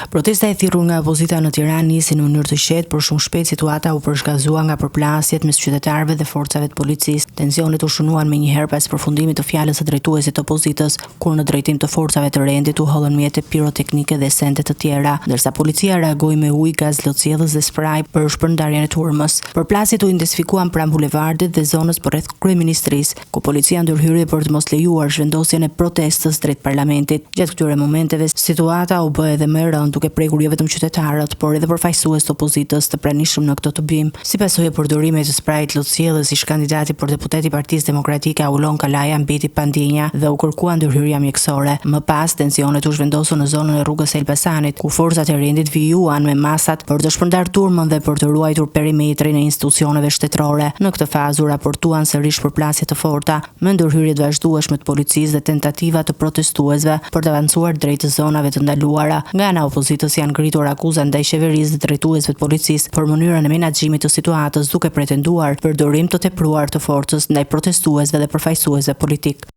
Protesta e thirrur nga opozita në Tiranë nisi në mënyrë të qetë, por shumë shpejt situata u përshkazua nga përplasjet mes qytetarëve dhe forcave të policisë. Tensionet u shënuan menjëherë pas përfundimit të fjalës së drejtuesit të opozitës, kur në drejtim të forcave të rendit u hollën mjete piroteknike dhe sende të tjera, ndërsa policia reagoi me ujë, gaz lotësielës dhe spraj për shpërndarjen e turmës. Përplasjet u intensifikuan pranë bulevardit dhe zonës përreth kryeministrisë, ku policia ndërhyrje për të mos lejuar zhvendosjen e protestës drejt parlamentit. Gjatë këtyre momenteve situata u bë edhe më rëndë, duke prekur jo vetëm qytetarët, por edhe përfaqësues të opozitës të pranishëm në këtë të bim. Si pasojë e përdorimit të sprajt lotësielës, ish kandidati për deputet i Partisë Demokratike Aulon Kalaja mbeti pa ndjenja dhe u kërkua ndërhyrja mjekësore. Më pas, tensionet u zhvendosën në zonën e rrugës Elbasanit, ku forcat e rendit vijuan me masat për të shpërndar turmën dhe për të ruajtur perimetrin e institucioneve shtetërore. Në këtë fazë u raportuan sërish përplasje të forta, me ndërhyrjet vazhdueshme të policisë dhe tentativa të protestuesve për të avancuar drejt zonave të ndaluara. Nga ana opozitës janë ngritur akuza ndaj qeverisë dhe drejtuesve të policisë për mënyrën e menaxhimit të situatës, duke pretenduar përdorim të tepruar të forcës ndaj protestuesve dhe përfaqësuesve politik.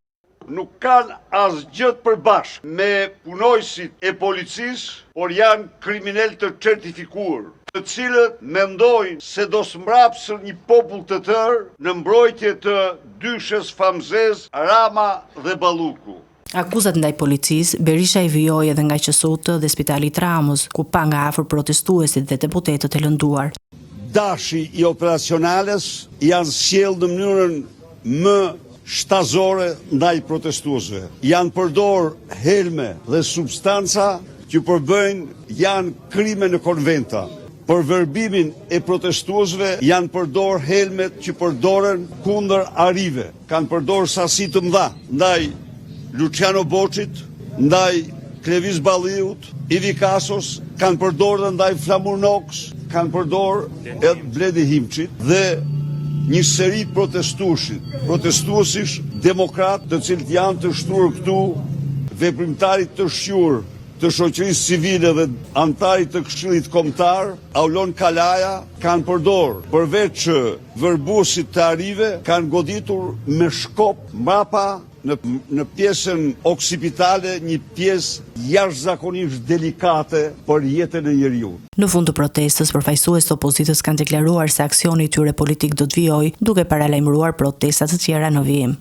Nuk kanë asgjë të përbashkë me punojësit e policisë, por janë kriminal të certifikuar, të cilët mendojnë se do smbrapsën një popull të tërë në mbrojtje të dyshes famzez Rama dhe Balluku. Akuzat ndaj policisë, Berisha i vijoi edhe nga qësutë dhe spitali Tramus, ku pa nga afër protestuesit dhe deputetët e lënduar. Dashi i operacionales janë sjellë në mënyrën më shtazore ndaj protestuesve. Janë përdor helme dhe substanca që përbëjnë janë krime në konventa. Për verbimin e protestuesve janë përdor helmet që përdoren kundër arive. Kanë përdor sasi të mëdha ndaj Luciano Boçit, ndaj Klevis Balliut, Ivi Kasos, kanë përdorë ndaj Flamur Nox, kanë përdorë Bledi Himçit dhe një seri protestuesish demokrat, të cilët janë të shtuar këtu, veprimtarit të shqur të shoqërisë civile dhe antarit të Këshillit Kombëtar, Aulon Kalaja, kanë përdorë përveç verbuesit të arive, kanë goditur me shkop mbrapa në pjesën oksipitale, një pjesë jashtëzakonisht delikate për jetën e njeriu. Në fund të protestës, përfaqësues të opozitës kanë deklaruar se aksioni i tyre politik do të vijojë, duke paralajmëruar protesta të tjera në vijim.